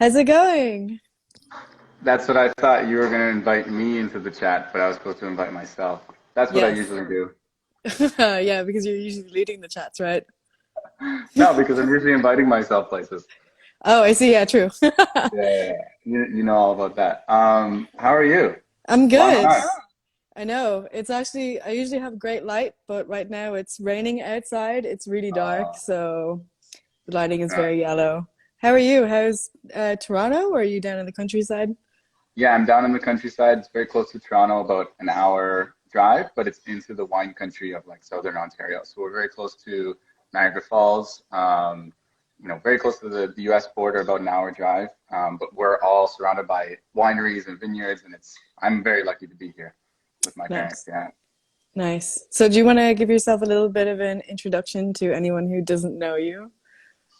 How's it going? That's what I thought you were going to invite me into the chat, but I was supposed to invite myself. That's what I Yes. usually do. Yeah, because you're usually leading the chats, right? No, because I'm usually inviting myself places. Oh, I see. Yeah, true. Yeah, you know all about that. How are you? I'm Long good. time. I know. It's actually, I usually have great light, but right now it's raining outside. It's really dark, Uh, so the lighting is uh, very yellow. How are you? How's Toronto, or are you down in the countryside? yeah, I'm down in the countryside. It's very close to Toronto, about an hour drive, but it's into the wine country of like southern Ontario. So we're very close to Niagara Falls. Very close to the U.S. border, about an hour drive. But we're all surrounded by wineries and vineyards, and I'm very lucky to be here with my parents. Nice. Yeah. Nice. So do you want to give yourself a little bit of an introduction to anyone who doesn't know you?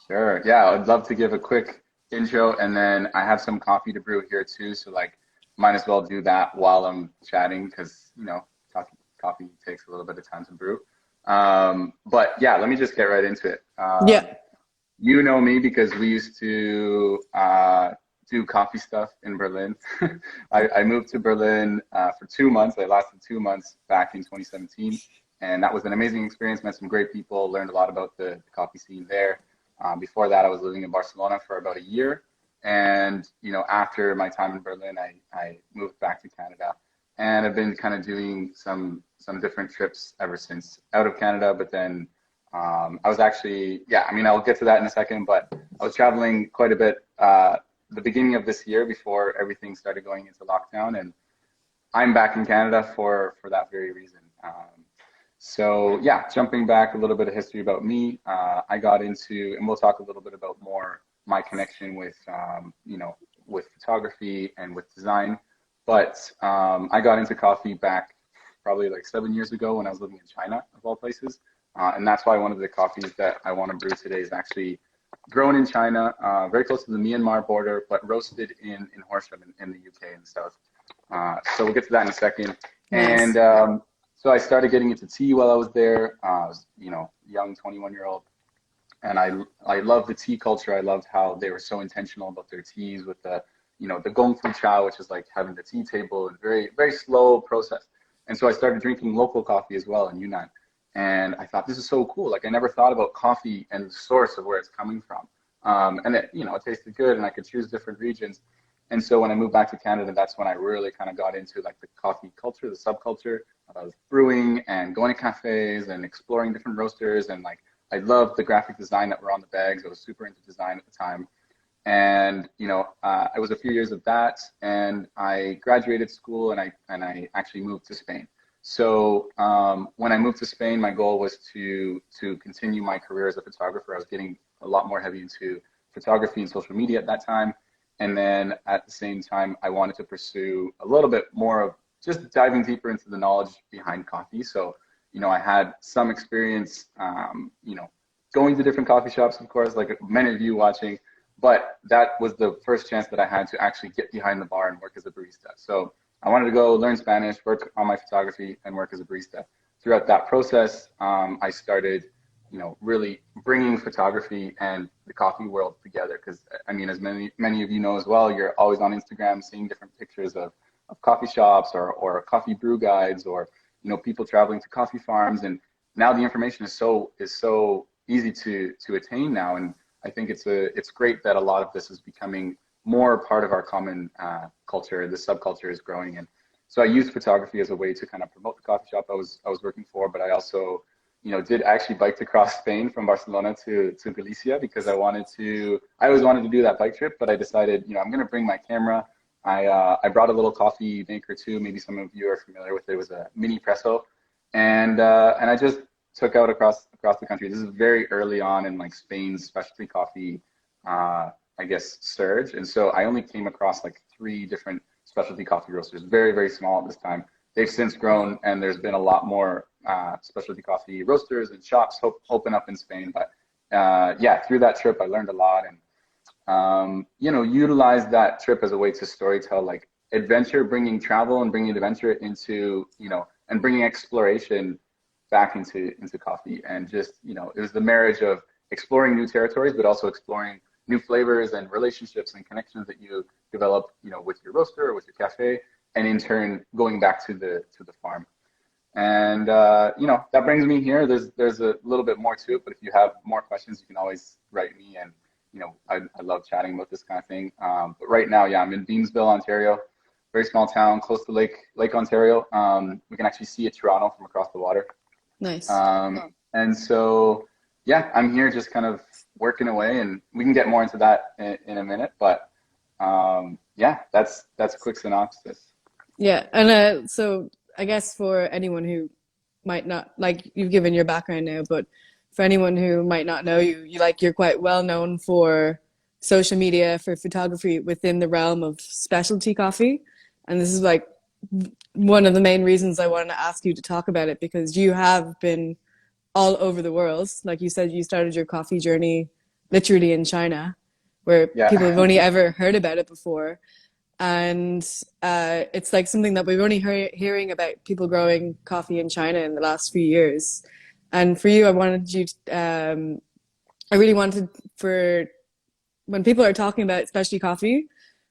Sure. Yeah, I'd love to give a quick intro, and then I have some coffee to brew here too. So like, might as well do that while I'm chatting because coffee takes a little bit of time to brew. But yeah, let me just get right into it. Yeah. You know me because we used to do coffee stuff in Berlin. I moved to Berlin for 2 months. I lasted 2 months back in 2017, and that was an amazing experience. Met some great people, learned a lot about the coffee scene there. Before that, I was living in Barcelona for about a year. And, after my time in Berlin, I moved back to Canada. And I've been kind of doing some different trips ever since out of Canada. But then I was actually, yeah, I mean, I'll get to that in a second, but I was traveling quite a bit the beginning of this year before everything started going into lockdown. And I'm back in Canada for that very reason. So yeah, jumping back a little bit of history about me, I got into, and we'll talk a little bit about more my connection with, with photography and with design. But I got into coffee back probably like 7 years ago when I was living in China, of all places. And that's why one of the coffees that I want to brew today is actually grown in China, very close to the Myanmar border, but roasted in Horsham in the UK in the south. So we'll get to that in a second. And Nice. so I started getting into tea while I was there. I was, young 21-year-old, and I loved the tea culture. I loved how they were so intentional about their teas with the gong fu cha, which is like having the tea table and very very slow process. And so I started drinking local coffee as well in Yunnan. And I thought this is so cool. Like I never thought about coffee and the source of where it's coming from. And it tasted good, and I could choose different regions. And so when I moved back to Canada, that's when I really kind of got into like the coffee culture, the subculture. I was brewing and going to cafes and exploring different roasters. And like, I loved the graphic design that were on the bags. I was super into design at the time. And, it was a few years of that. And I graduated school, and I actually moved to Spain. So when I moved to Spain, my goal was to continue my career as a photographer. I was getting a lot more heavy into photography and social media at that time. And then at the same time, I wanted to pursue a little bit more of just diving deeper into the knowledge behind coffee. So, I had some experience, going to different coffee shops, of course, like many of you watching, but that was the first chance that I had to actually get behind the bar and work as a barista. So I wanted to go learn Spanish, work on my photography, and work as a barista. Throughout that process, I started really bringing photography and the coffee world together. Because I mean, as many of you know as well, you're always on Instagram seeing different pictures of coffee shops or coffee brew guides, or people traveling to coffee farms. And now the information is so easy to attain now. And I think it's great that a lot of this is becoming more part of our common culture. The subculture is growing. And so I used photography as a way to kind of promote the coffee shop I was working for, but I also did actually bike across Spain from Barcelona to Galicia because I always wanted to do that bike trip, but I decided, I'm going to bring my camera. I brought a little coffee maker too. Maybe some of you are familiar with it. It was a mini presso, and I just took out across the country. This is very early on in like Spain's specialty coffee, I guess, surge. And so I only came across like 3 different specialty coffee roasters, very, very small at this time. They've since grown, and there's been a lot more specialty coffee roasters and shops open up in Spain. But yeah, through that trip, I learned a lot, and utilized that trip as a way to storytell like adventure, bringing travel and bringing adventure into, and bringing exploration back into coffee. And just, it was the marriage of exploring new territories, but also exploring new flavors and relationships and connections that you develop, with your roaster or with your cafe, and in turn going back to the farm. And that brings me here. There's a little bit more to it, but if you have more questions, you can always write me, and I love chatting about this kind of thing. But right now, yeah, I'm in Beamsville, Ontario, very small town close to Lake Ontario. We can actually see it, Toronto, from across the water. Nice. And so, yeah, I'm here just kind of working away, and we can get more into that in a minute. But yeah, that's a quick synopsis. Yeah, and so I guess for anyone who might not, like, you've given your background now, but for anyone who might not know you, you're quite well known for social media, for photography within the realm of specialty coffee. And this is like one of the main reasons I wanted to ask you to talk about it, because you have been all over the world. Like you said, you started your coffee journey literally in China, where people have only ever heard about it before. And it's like something that we've only hearing about people growing coffee in China in the last few years. And for you, I really wanted for when people are talking about specialty coffee,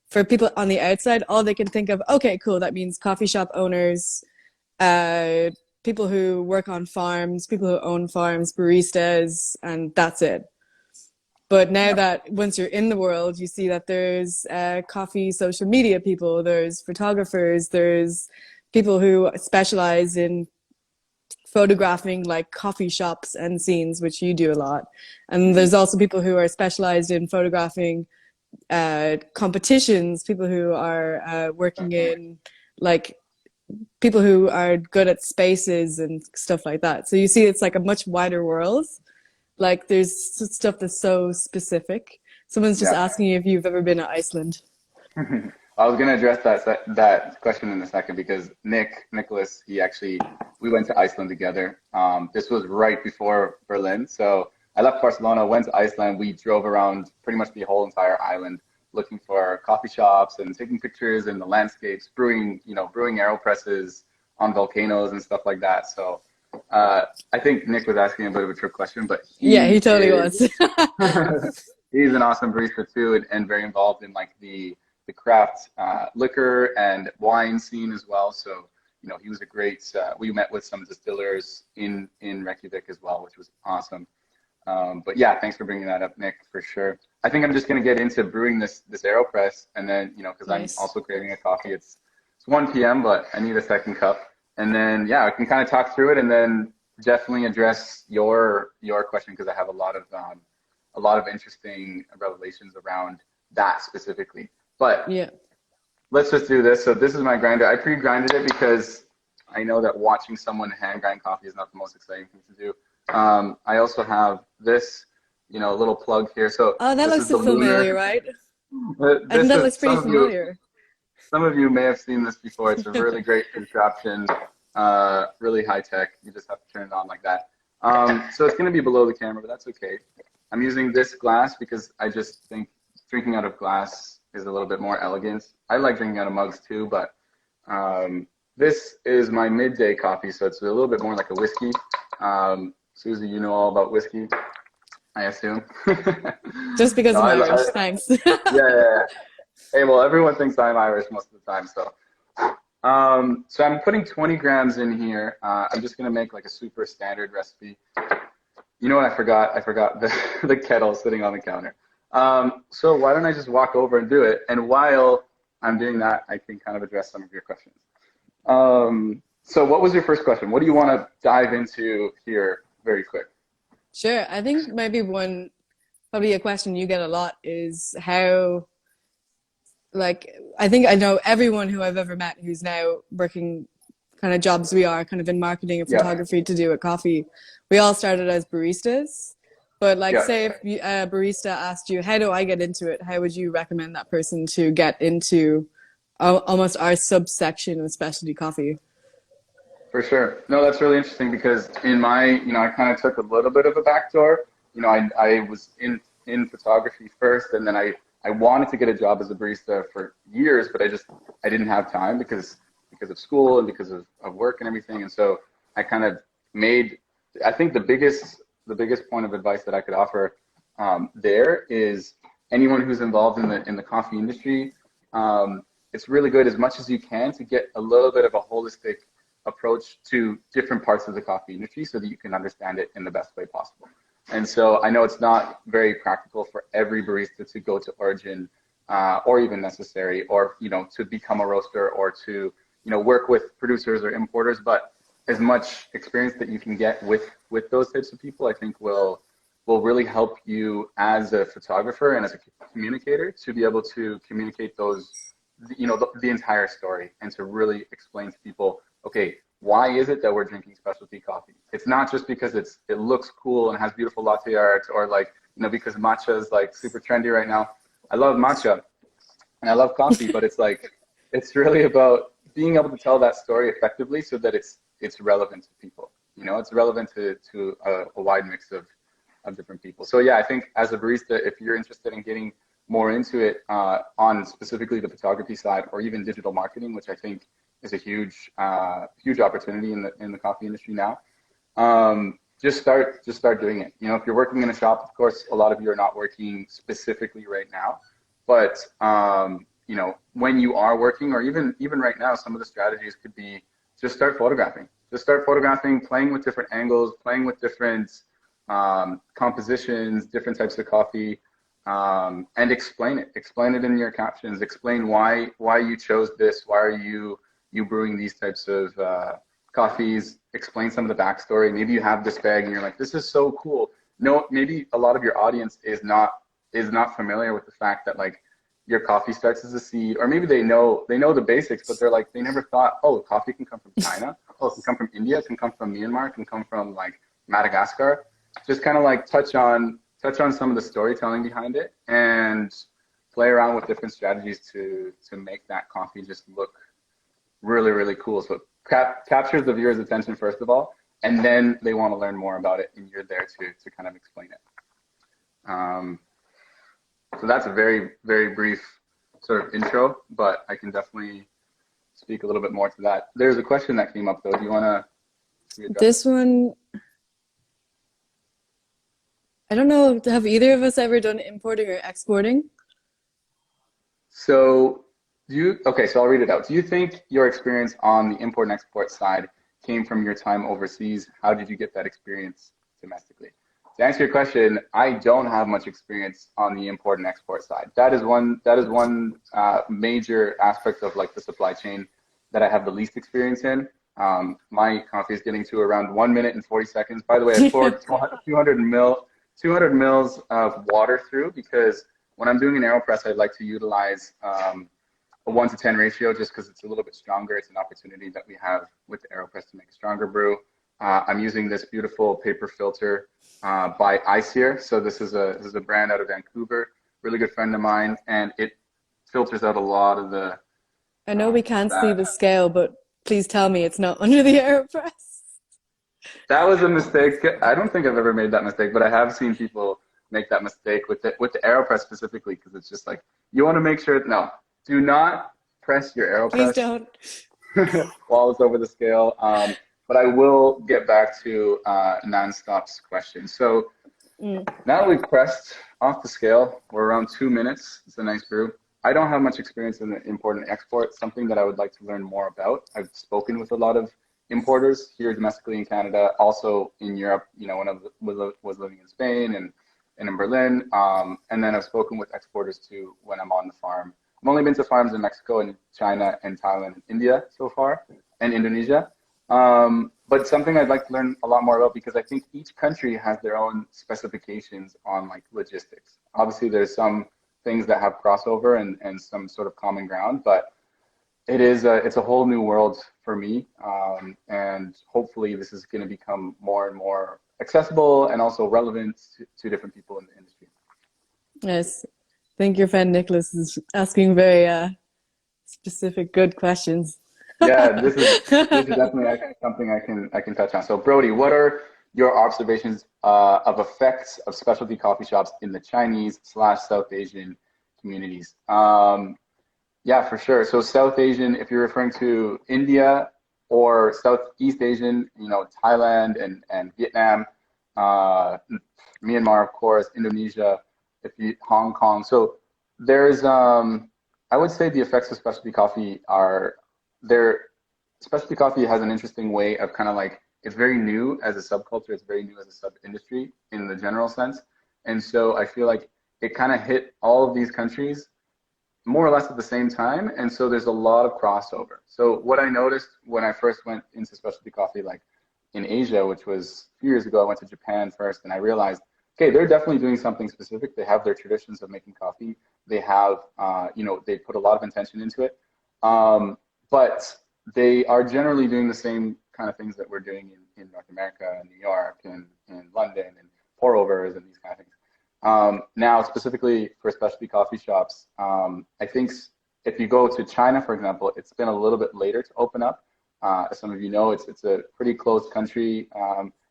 for people on the outside, all they can think of, okay, cool, that means coffee shop owners, people who work on farms, people who own farms, baristas, and that's it. But now that once you're in the world, you see that there's coffee social media people, there's photographers, there's people who specialize in photographing like coffee shops and scenes, which you do a lot. And there's also people who are specialized in photographing competitions, people who are working in like people who are good at spaces and stuff like that. So you see it's like a much wider world. Like there's stuff that's so specific. Someone's just asking you if you've ever been to Iceland. I was going to address that question in a second, because Nicholas, we went to Iceland together. This was right before Berlin. So I left Barcelona, went to Iceland. We drove around pretty much the whole entire island looking for coffee shops and taking pictures in the landscapes, brewing Aeropresses on volcanoes and stuff like that. So I think Nick was asking a bit of a trick question, but he totally was. He's an awesome barista too, and very involved in like the craft liquor and wine scene as well. So he was a great. We met with some distillers in Reykjavik as well, which was awesome. But yeah, thanks for bringing that up, Nick, for sure. I think I'm just gonna get into brewing this Aeropress, and then because nice. I'm also craving a coffee. It's 1 p.m., but I need a second cup. And then, I can kind of talk through it, and then definitely address your question, because I have a lot of interesting revelations around that specifically. But let's just do this. So this is my grinder. I pre-grinded it because I know that watching someone hand grind coffee is not the most exciting thing to do. I also have this, little plug here. So that looks so familiar, right? And that looks pretty familiar. Some of you may have seen this before. It's a really great contraption, really high tech. You just have to turn it on like that. So it's going to be below the camera, but that's okay. I'm using this glass because I just think drinking out of glass is a little bit more elegant. I like drinking out of mugs too, but this is my midday coffee, so it's a little bit more like a whiskey. Susie, you know all about whiskey, I assume. Just because I'm Irish, thanks. Yeah. Hey, well, everyone thinks I'm Irish most of the time, so. So I'm putting 20 grams in here. I'm just gonna make like a super standard recipe. You know what I forgot? I forgot the kettle sitting on the counter. So why don't I just walk over and do it? And while I'm doing that, I can kind of address some of your questions. So what was your first question? What do you want to dive into here very quick? Sure. I think maybe probably a question you get a lot is how, like, I think I know everyone who I've ever met who's now working kind of jobs we are, kind of in marketing and photography to do a coffee. We all started as baristas. But like, say if a barista asked you, how do I get into it? How would you recommend that person to get into almost our subsection of specialty coffee? For sure. No, that's really interesting, because in my, I kind of took a little bit of a backdoor. I was in photography first, and then I wanted to get a job as a barista for years, but I didn't have time because of school and because of work and everything. And so I kind of I think the biggest point of advice that I could offer there is anyone who's involved in the coffee industry, it's really good as much as you can to get a little bit of a holistic approach to different parts of the coffee industry so that you can understand it in the best way possible. And so I know it's not very practical for every barista to go to Origin or even necessary, or, you know, to become a roaster or to, you know, work with producers or importers, but as much experience that you can get with those types of people, I think will really help you as a photographer and as a communicator to be able to communicate those, you know, the entire story, and to really explain to people, okay, why is it that we're drinking specialty coffee? It's not just because it looks cool and has beautiful latte art, or like, you know, because matcha is like super trendy right now. I love matcha and I love coffee, but it's like, it's really about being able to tell that story effectively so that it's relevant to people. You know, it's relevant to a wide mix of different people. So yeah, I think as a barista, if you're interested in getting more into it on specifically the photography side, or even digital marketing, which I think is a huge opportunity in the coffee industry now. Just start doing it. You know, if you're working in a shop, of course, a lot of you are not working specifically right now, but you know, when you are working, or even right now, some of the strategies could be just start photographing. Just start photographing, playing with different angles, playing with different compositions, different types of coffee, and explain it. Explain it in your captions. Explain why you chose this. Why are you brewing these types of coffees? Explain some of the backstory. Maybe you have this bag and you're like, this is so cool. No, maybe a lot of your audience is not familiar with the fact that like your coffee starts as a seed, or maybe they know the basics, but they're like, they never thought, oh, coffee can come from China. Oh, it can come from India. It can come from Myanmar. It can come from like Madagascar. Just kind of like touch on some of the storytelling behind it, and play around with different strategies to make that coffee just look really, really cool. So it captures the viewer's attention first of all, and then they want to learn more about it, and you're there to kind of explain it. So that's a very, very brief sort of intro, but I can definitely speak a little bit more to that. There's a question that came up though. Do you want to? This one, I don't know, have either of us ever done importing or exporting? So okay, so I'll read it out. Do you think your experience on the import and export side came from your time overseas? How did you get that experience domestically? To answer your question, I don't have much experience on the import and export side. That is one major aspect of like the supply chain that I have the least experience in. My coffee is getting to around 1 minute and 40 seconds. By the way, I poured 200 mils of water through, because when I'm doing an Aeropress, I'd like to utilize a 1-to-10 ratio, just because it's a little bit stronger. It's an opportunity that we have with the Aeropress to make a stronger brew. I'm using this beautiful paper filter by Iceland. So this is a brand out of Vancouver, really good friend of mine, and it filters out a lot of the. I know we can't see the scale, but please tell me it's not under the Aeropress. That was a mistake. I don't think I've ever made that mistake, but I have seen people make that mistake with the Aeropress specifically, because it's just like, you want to make sure, no, do not press your Aeropress. Please don't. While it's over the scale. But I will get back to Nonstop's question. So now that we've pressed off the scale, we're around 2 minutes. It's a nice brew. I don't have much experience in the import and export, something that I would like to learn more about. I've spoken with a lot of importers here domestically in Canada, also in Europe, you know, when I was living in Spain and in Berlin. And then I've spoken with exporters too when I'm on the farm. I've only been to farms in Mexico and China and Thailand and India so far, and Indonesia. But something I'd like to learn a lot more about, because I think each country has their own specifications on like logistics. Obviously, there's some things that have crossover and some sort of common ground, but it's a whole new world for me. And hopefully this is going to become more and more accessible and also relevant to different people in the industry. Yes. I think your friend Nicholas is asking very specific, good questions. Yeah, this is definitely something I can touch on. So Brodie, what are your observations of effects of specialty coffee shops in the Chinese/South Asian communities? Yeah, for sure. So South Asian, if you're referring to India, or Southeast Asian, you know, Thailand and Vietnam, Myanmar, of course, Indonesia, if you Hong Kong. So there's I would say the effects of specialty coffee are there. Specialty coffee has an interesting way of kind of like, it's very new as a subculture, it's very new as a sub industry in the general sense. And so I feel like it kind of hit all of these countries more or less at the same time. And so there's a lot of crossover. So what I noticed when I first went into specialty coffee, like in Asia, which was a few years ago, I went to Japan first, and I realized, okay, they're definitely doing something specific. They have their traditions of making coffee. They have, they put a lot of intention into it. But they are generally doing the same kind of things that we're doing in North America and New York and in London and pour overs and these kind of things. Now, specifically for specialty coffee shops, I think if you go to China, for example, it's been a little bit later to open up. As some of you know, it's a pretty closed country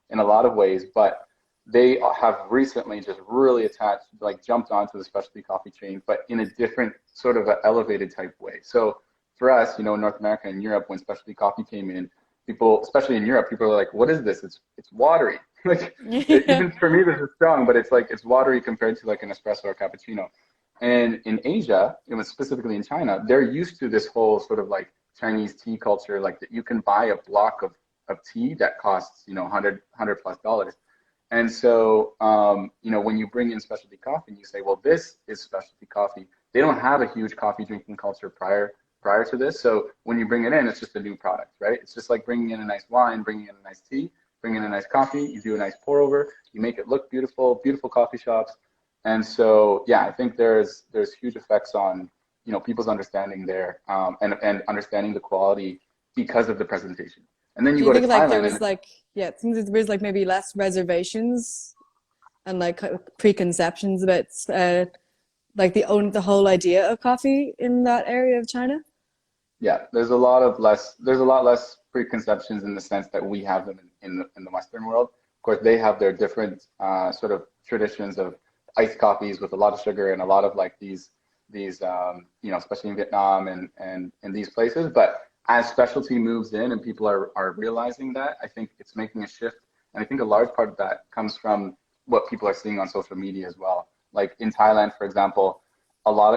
in a lot of ways, but they have recently just really attached, like jumped onto the specialty coffee chain, but in a different sort of elevated type way. So for us, in North America and Europe, when specialty coffee came in, people, especially in Europe, people are like, "What is this? It's watery." Like even for me, this is strong, but it's like it's watery compared to like an espresso or cappuccino. And in Asia, it was specifically in China, they're used to this whole sort of like Chinese tea culture, like that you can buy a block of tea that costs, $100 plus. And so, when you bring in specialty coffee and you say, well, this is specialty coffee, they don't have a huge coffee drinking culture prior to this. So when you bring it in, it's just a new product, right? It's just like bringing in a nice wine, bringing in a nice tea, bringing in a nice coffee, you do a nice pour over, you make it look beautiful, beautiful coffee shops. And so, yeah, I think there's huge effects on, people's understanding there and understanding the quality because of the presentation. And then Do you you go to think like there Thailand was like, yeah, it seems there was like maybe less reservations and like preconceptions about like the whole idea of coffee in that area of China? yeah, there's a lot less preconceptions in the sense that we have them in the Western world. Of course, they have their different sort of traditions of iced coffees with a lot of sugar and a lot of like these especially in Vietnam and in these places. But as specialty moves in and people are realizing that, I think it's making a shift. And I think a large part of that comes from what people are seeing on social media as well. Like in Thailand, for example,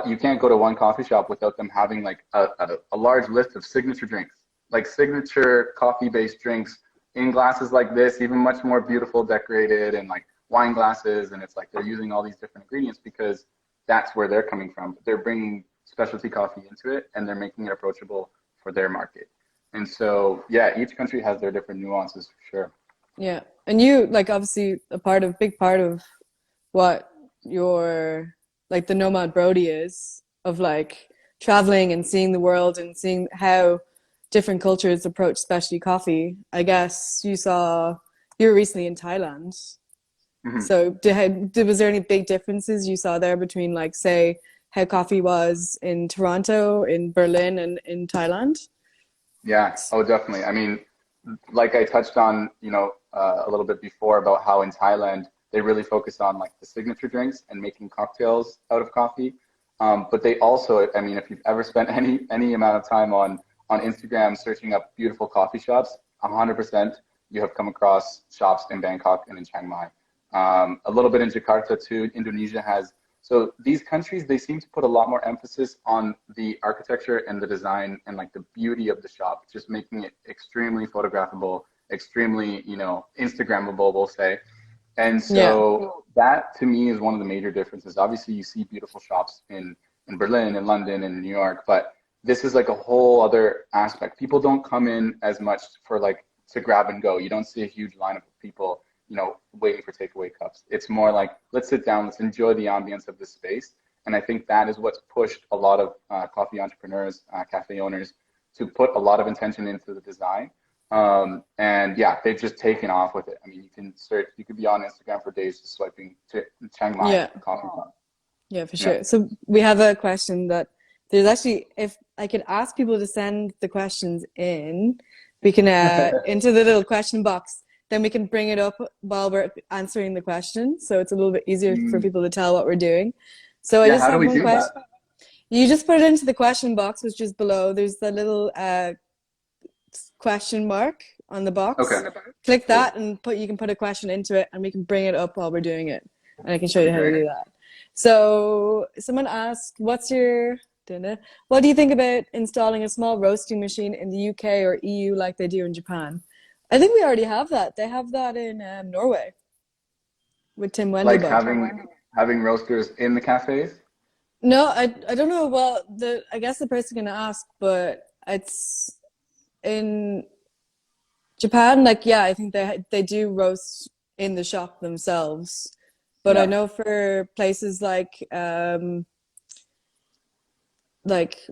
you can't go to one coffee shop without them having like a large list of signature drinks, like signature coffee-based drinks in glasses like this, even much more beautiful, decorated, and like wine glasses. And it's like they're using all these different ingredients because that's where they're coming from. They're bringing specialty coffee into it and they're making it approachable for their market. And so, yeah, each country has their different nuances for sure. Yeah. And you, like, obviously big part of what your, like, the nomad Brody is, of like traveling and seeing the world and seeing how different cultures approach specialty coffee. I guess you were recently in Thailand. Mm-hmm. So was there any big differences you saw there between, like, say, how coffee was in Toronto, in Berlin, and in Thailand? Yeah, oh, definitely. I mean, like I touched on, a little bit before about how in Thailand, they really focus on like the signature drinks and making cocktails out of coffee. But they also, I mean, if you've ever spent any amount of time on Instagram searching up beautiful coffee shops, 100% you have come across shops in Bangkok and in Chiang Mai. A little bit in Jakarta too. Indonesia has. So these countries, they seem to put a lot more emphasis on the architecture and the design and like the beauty of the shop, just making it extremely photographable, extremely, Instagrammable, we'll say. And Yeah. so that to me is one of the major differences. Obviously, you see beautiful shops in Berlin and London and New York, but this is like a whole other aspect. People don't come in as much for like to grab and go. You don't see a huge lineup of people waiting for takeaway cups. It's more like, let's sit down, let's enjoy the ambience of the space. And I think that is what's pushed a lot of coffee entrepreneurs, cafe owners, to put a lot of intention into the design. And yeah, they've just taken off with it. I mean, you could be on Instagram for days just swiping to Chiang Mai coffee shop. Yeah, for sure. So we have a question that there's actually, if I could ask people to send the questions in, we can into the little question box. Then we can bring it up while we're answering the question. So it's a little bit easier for people to tell what we're doing. So I just how have do we one do question. that? You just put it into the question box, which is below. There's the little question mark on the box. Okay. Click that and you can put a question into it and we can bring it up while we're doing it. And I can show you how to do that. So someone asked, what do you think about installing a small roasting machine in the UK or EU like they do in Japan? I think we already have that. They have that in Norway with Tim Like Wendelbo. having roasters in the cafes. No, I don't know. Well, the I guess the person gonna ask, but it's in Japan. Like, yeah, I think they do roast in the shop themselves. But I Yeah. know for places like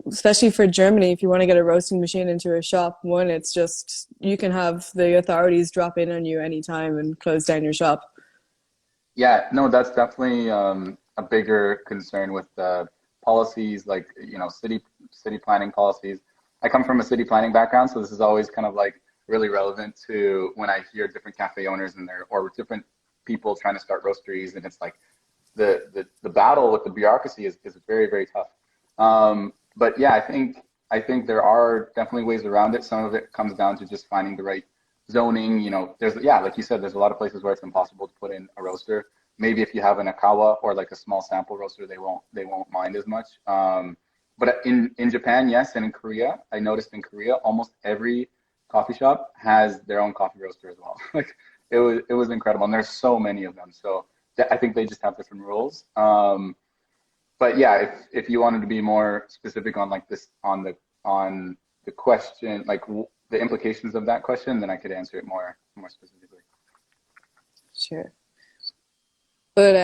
especially for Germany, if you want to get a roasting machine into a shop, one, it's just you can have the authorities drop in on you anytime and close down your shop. Yeah, no, that's definitely a bigger concern with policies, like city planning policies. I come from a city planning background, so this is always kind of like really relevant to when I hear different cafe owners and their or different people trying to start roasteries, and it's like the battle with the bureaucracy is very, very tough. But yeah, I think there are definitely ways around it. Some of it comes down to just finding the right zoning. There's yeah, like you said, there's a lot of places where it's impossible to put in a roaster. Maybe if you have an Acaia or like a small sample roaster, they won't mind as much. But in Japan, yes, and in Korea, I noticed in Korea, almost every coffee shop has their own coffee roaster as well. Like it was incredible, and there's so many of them. So I think they just have different rules. But yeah, if you wanted to be more specific on like this on the question, like the implications of that question, then I could answer it more specifically. Sure. But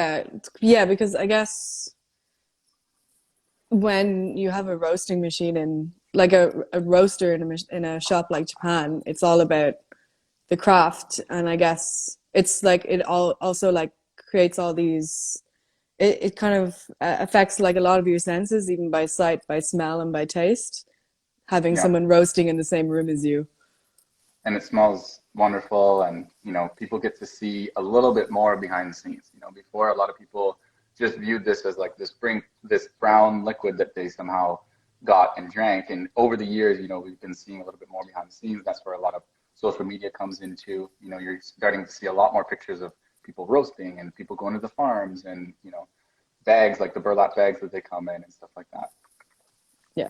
yeah, because I guess when you have a roasting machine and like a roaster in a shop like Japan, it's all about the craft, and I guess it's like it all also like creates all these. It kind of affects like a lot of your senses, even by sight, by smell, and by taste. Having Yeah, someone roasting in the same room as you. and it smells wonderful, and people get to see a little bit more behind the scenes. Before, a lot of people just viewed this as like this brown liquid that they somehow got and drank, and over the years, we've been seeing a little bit more behind the scenes. That's where a lot of social media comes into. You're starting to see a lot more pictures of people roasting and people going to the farms, and bags like the burlap bags that they come in and stuff like that. Yeah.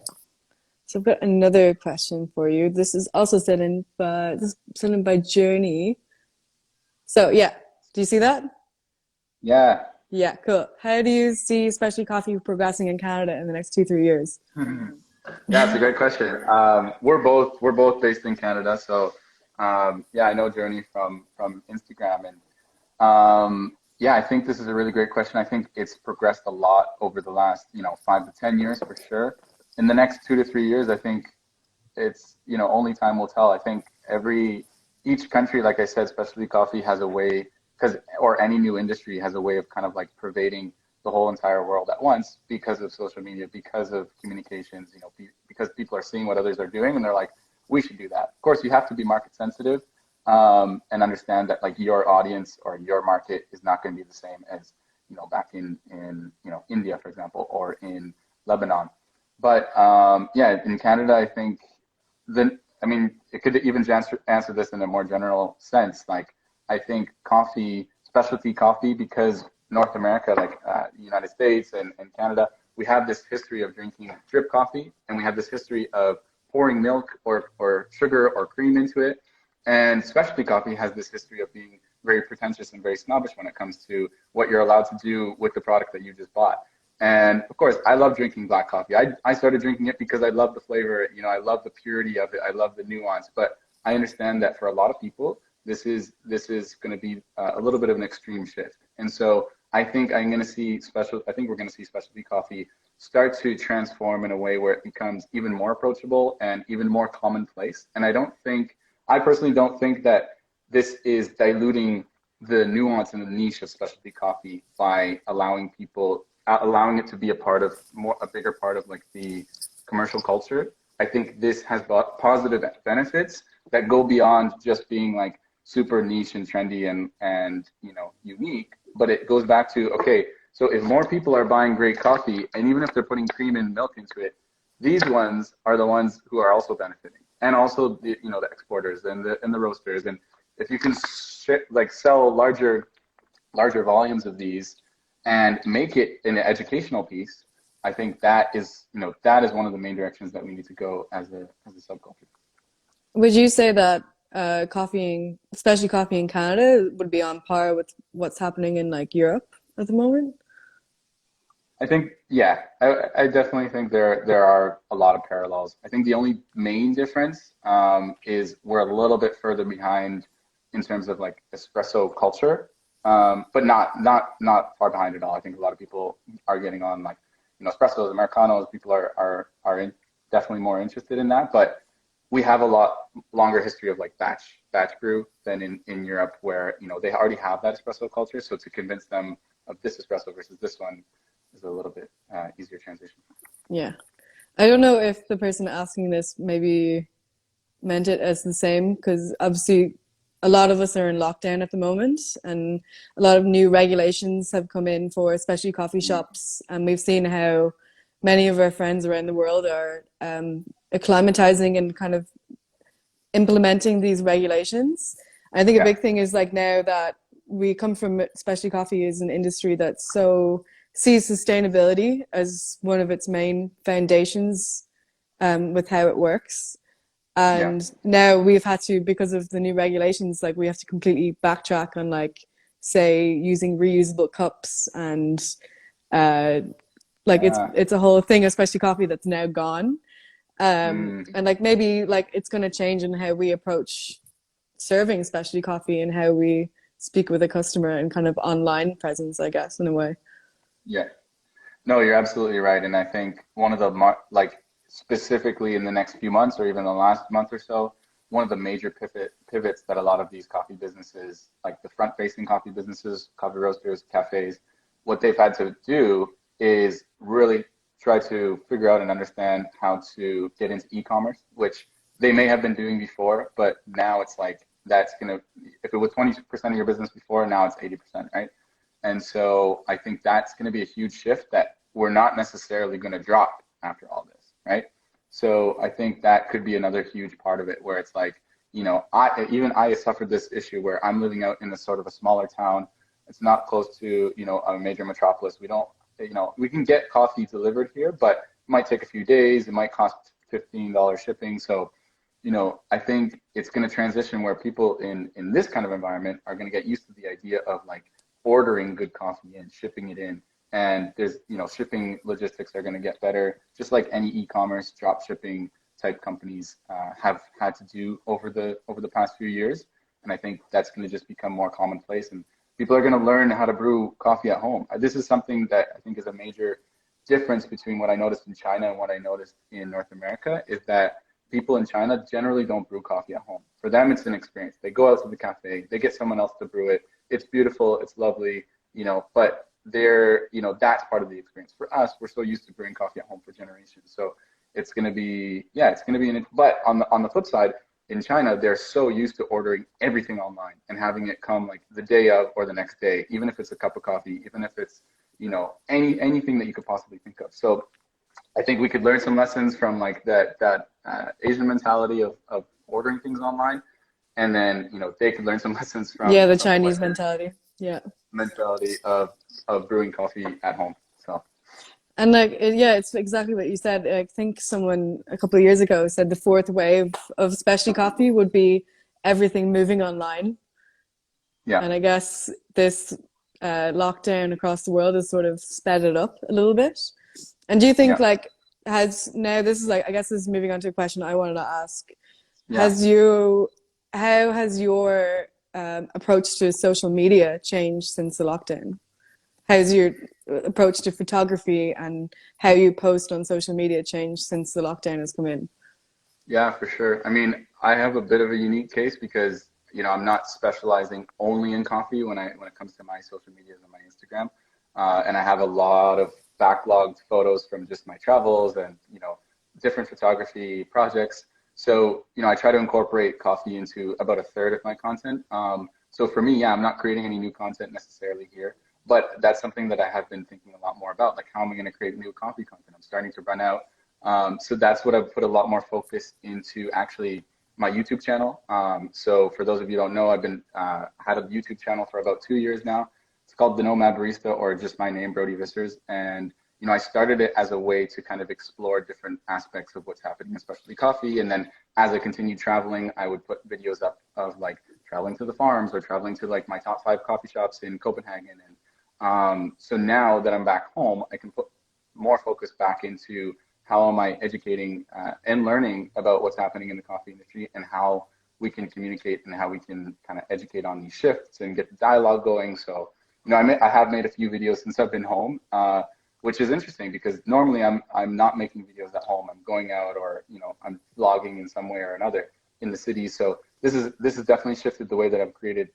So I've got another question for you. This is also sent in by Journey. So yeah, do you see that? Yeah. Yeah, cool. How do you see specialty coffee progressing in Canada in the next 2, 3 years? Yeah, it's a great question. We're both based in Canada, so yeah, I know Journey from Instagram, and yeah, I think this is a really great question. I think it's progressed a lot over the last 5 to 10 years for sure. In the next 2 to 3 years, I think it's only time will tell. I think each country, like I said, specialty coffee has a way, because or any new industry has a way of kind of like pervading the whole entire world at once because of social media, because of communications, because people are seeing what others are doing and they're like, we should do that. Of course, you have to be market sensitive, and understand that like your audience or your market is not going to be the same as back in India, for example, or in Lebanon. But yeah, in Canada, I think it could even answer this in a more general sense. Like, I think specialty coffee, because North America, like the United States and Canada, we have this history of drinking drip coffee, and we have this history of pouring milk or sugar or cream into it. And specialty coffee has this history of being very pretentious and very snobbish when it comes to what you're allowed to do with the product that you just bought. And of course, I love drinking black coffee. I started drinking it because I love the flavor. I love the purity of it. I love the nuance. But I understand that for a lot of people, this is going to be a little bit of an extreme shift. And so I think we're going to see specialty coffee start to transform in a way where it becomes even more approachable and even more commonplace. And I personally don't think that this is diluting the nuance and the niche of specialty coffee by allowing it to be a bigger part of like the commercial culture. I think this has positive benefits that go beyond just being like super niche and trendy and unique, but it goes back to, okay, so if more people are buying great coffee, and even if they're putting cream and milk into it, these ones are the ones who are also benefiting, and also the exporters and the roasters. And if you can sell larger volumes of these, and make it an educational piece, I think that is, that is one of the main directions that we need to go as a subculture. Would you say that coffee, especially coffee in Canada, would be on par with what's happening in like Europe at the moment? I think, yeah, I definitely think there are a lot of parallels. I think the only main difference is we're a little bit further behind in terms of like espresso culture, but not far behind at all. I think a lot of people are getting on like, espressos, Americanos. People definitely more interested in that, but we have a lot longer history of like batch brew than in Europe, where they already have that espresso culture. So to convince them of this espresso versus this one is a little bit easier transition. Yeah. I don't know if the person asking this maybe meant it as the same, because obviously a lot of us are in lockdown at the moment, and a lot of new regulations have come in for especially coffee shops, and we've seen how many of our friends around the world are acclimatizing and kind of implementing these regulations. I think a Yeah, big thing is like now that we come from, especially coffee is an industry that so sees sustainability as one of its main foundations with how it works. yeah, And now we've had to, because of the new regulations, like we have to completely backtrack on like, say, using reusable cups and uh, like uh, it's a whole thing, especially coffee that's now gone. mm, And like maybe like it's going to change in how we approach serving specialty coffee and how we speak with a customer and kind of online presence, I guess, in a way. yeah. No, you're absolutely right. And I think one of the like specifically in the next few months or even the last month or so, one of the major pivots that a lot of these coffee businesses, like the front-facing coffee businesses, coffee roasters, cafes, what they've had to do is really try to figure out and understand how to get into e-commerce, which they may have been doing before, but now it's like that's gonna, if it was 20% of your business before, now it's 80%, right? And so I think that's going to be a huge shift that we're not necessarily going to drop after all this, right? So I think that could be another huge part of it, where it's like, I suffered this issue where I'm living out in a sort of a smaller town. It's not close to, a major metropolis. We don't, we can get coffee delivered here, but it might take a few days. It might cost $15 shipping. So, I think it's going to transition where people in this kind of environment are going to get used to the idea of like ordering good coffee and shipping it in. And there's, shipping logistics are going to get better, just like any e-commerce drop shipping type companies have had to do over the past few years. And I think that's going to just become more commonplace, and people are going to learn how to brew coffee at home. This is something that I think is a major difference between what I noticed in China and what I noticed in North America, is that people in China generally don't brew coffee at home. For them, it's an experience. They go out to the cafe, they get someone else to brew it. It's beautiful, it's lovely, but that's part of the experience. For us, we're so used to brewing coffee at home for generations. So it's going to be, but on the flip side, in China, they're so used to ordering everything online and having it come like the day of or the next day, even if it's a cup of coffee, even if it's, anything that you could possibly think of. So I think we could learn some lessons from like that Asian mentality of ordering things online. And then, they could learn some lessons Yeah, the from the Chinese Western mentality. Yeah. mentality of brewing coffee at home. So And like, yeah, it's exactly what you said. I think someone a couple of years ago said the fourth wave of specialty coffee would be everything moving online. yeah, And I guess this lockdown across the world has sort of sped it up a little bit. And do you think yeah, like has now this is like I guess this is moving on to a question I wanted to ask. yeah. Has you how has your approach to social media changed since the lockdown? How's your approach to photography and how you post on social media changed since the lockdown has come in? Yeah, for sure. I mean, I have a bit of a unique case because, I'm not specializing only in coffee when it comes to my social medias and my Instagram. And I have a lot of backlogged photos from just my travels and, different photography projects. So, I try to incorporate coffee into about a third of my content. So for me, yeah, I'm not creating any new content necessarily here, but that's something that I have been thinking a lot more about. Like, how am I going to create new coffee content? I'm starting to run out. So that's what I've put a lot more focus into actually my YouTube channel. So for those of you who don't know, I've been had a YouTube channel for about 2 years now. It's called the Nomad Barista, or just my name, Brodie Vissers. And, I started it as a way to kind of explore different aspects of what's happening in specialty coffee. And then as I continued traveling, I would put videos up of like traveling to the farms or traveling to like my top 5 coffee shops in Copenhagen. And so now that I'm back home, I can put more focus back into how am I educating and learning about what's happening in the coffee industry, and how we can communicate and how we can kind of educate on these shifts and get the dialogue going. So, I have made a few videos since I've been home, which is interesting because normally I'm not making videos at home. I'm going out, or I'm vlogging in some way or another in the city. So this has definitely shifted the way that I've created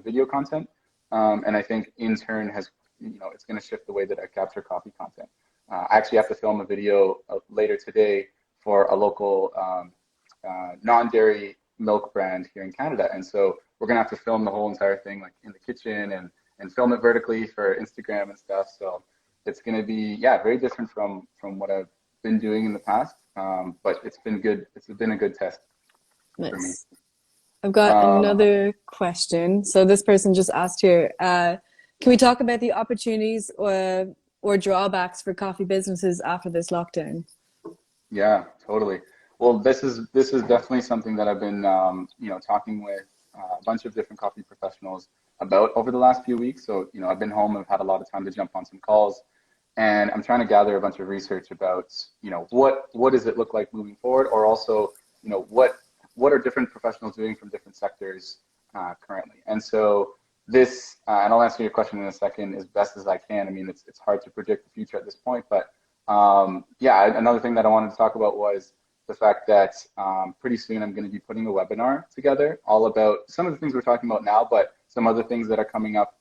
video content, and I think in turn has it's going to shift the way that I capture coffee content. I actually have to film a video later today for a local non-dairy milk brand here in Canada, and so we're gonna have to film the whole entire thing like in the kitchen and film it vertically for Instagram and stuff. So it's gonna be very different from what I've been doing in the past, but it's been good. It's been a good test for me. Nice. I've got another question. So this person just asked here, can we talk about the opportunities or drawbacks for coffee businesses after this lockdown? Yeah, totally. Well, this is definitely something that I've been talking with a bunch of different coffee professionals about over the last few weeks. So I've been home. I've had a lot of time to jump on some calls, and I'm trying to gather a bunch of research about what does it look like moving forward, or also what are different professionals doing from different sectors currently. And so this, and I'll answer your question in a second as best as I can. I mean, it's hard to predict the future at this point, but another thing that I wanted to talk about was the fact that pretty soon I'm going to be putting a webinar together all about some of the things we're talking about now, but some other things that are coming up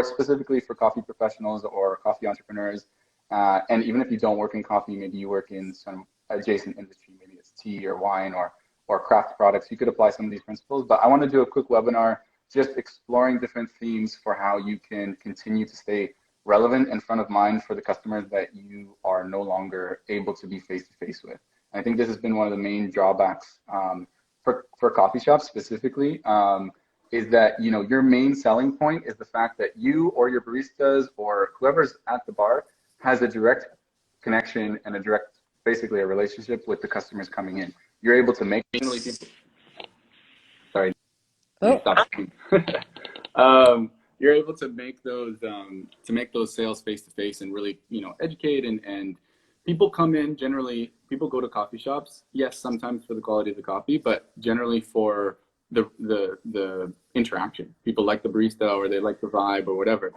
specifically for coffee professionals or coffee entrepreneurs. And even if you don't work in coffee, maybe you work in some adjacent industry, maybe it's tea or wine or craft products, you could apply some of these principles. But I want to do a quick webinar just exploring different themes for how you can continue to stay relevant and front of mind for the customers that you are no longer able to be face-to-face with. I think this has been one of the main drawbacks for coffee shops specifically, is that your main selling point is the fact that you or your baristas or whoever's at the bar has a direct connection and basically a relationship with the customers coming in. You're able to make sorry. Oh. You're able to make those sales face to face and really educate and people come in. Generally, people go to coffee shops. Yes, sometimes for the quality of the coffee, but generally for the interaction. People like the barista, or they like the vibe, or whatever.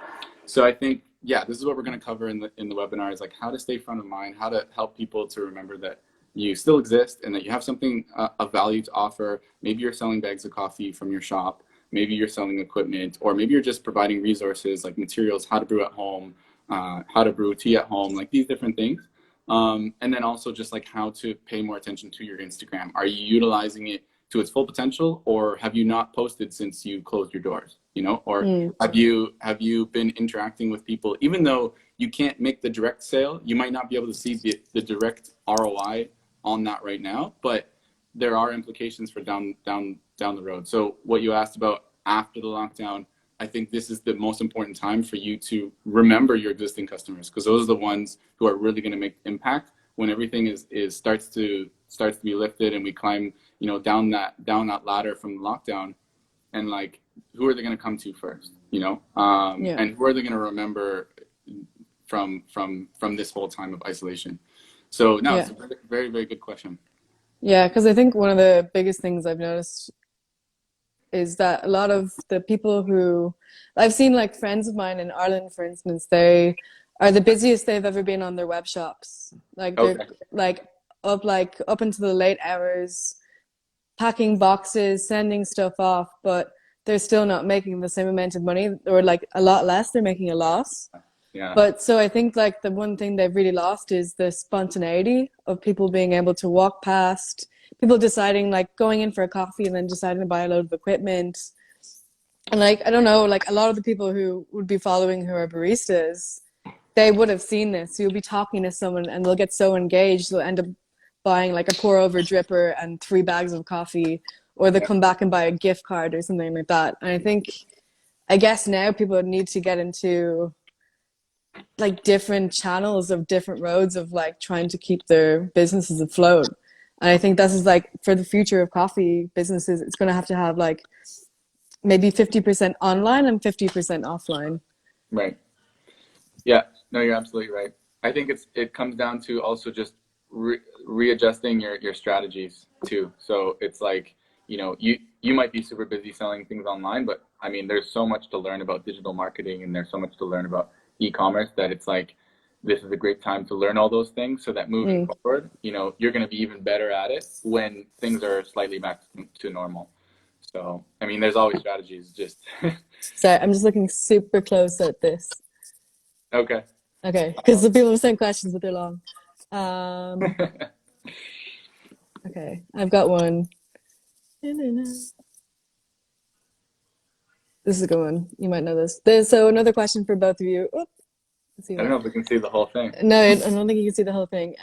So I think this is what we're going to cover in the webinar, is like how to stay front of mind, how to help people to remember that you still exist and that you have something of value to offer. Maybe you're selling bags of coffee from your shop. Maybe you're selling equipment, or maybe you're just providing resources like materials, how to brew at home, how to brew tea at home, like these different things. And then also just like how to pay more attention to your Instagram. Are you utilizing it to its full potential, or have you not posted since you closed your doors? Or have you been interacting with people? Even though you can't make the direct sale, you might not be able to see the direct ROI on that right now, but there are implications for down the road. So what you asked about after the lockdown, I think this is the most important time for you to remember your existing customers, because those are the ones who are really going to make impact when everything starts to be lifted and we climb down that ladder from lockdown. And like, who are they going to come to first? And who are they going to remember from this whole time of isolation? So it's a very, very good question. Yeah, because I think one of the biggest things I've noticed is that a lot of the people who I've seen, like friends of mine in Ireland, for instance, they are the busiest they've ever been on their web shops. Like they're up into the late hours, packing boxes, sending stuff off, but they're still not making the same amount of money, or like a lot less. They're making a loss. Yeah. But so I think like the one thing they've really lost is the spontaneity of people being able to walk past, people deciding, like going in for a coffee and then deciding to buy a load of equipment. And like, I don't know, like a lot of the people who would be following who are baristas, they would have seen this. You'll be talking to someone and they'll get so engaged, they'll end up buying like a pour over dripper and 3 bags of coffee, or they'll come back and buy a gift card or something like that. And I I guess now people need to get into like different channels of different roads of like trying to keep their businesses afloat. And I think this is like for the future of coffee businesses, it's going to have like maybe 50% online and 50% offline. Right. Yeah, no, you're absolutely right. I think it comes down to also just readjusting your strategies too. So it's like, you might be super busy selling things online, but I mean, there's so much to learn about digital marketing and there's so much to learn about e-commerce that it's like this is a great time to learn all those things so that moving Mm. forward, you're going to be even better at it when things are slightly back to normal. So, I mean, there's always strategies, just Sorry, I'm just looking super close at this. okay. Okay, because the people have sent questions, but they're long. Um, okay, I've got one. This is a good one. You might know this. So another question for both of you. Oop, let's see I don't that. know if we can see the whole thing. No, I don't think you can see the whole thing.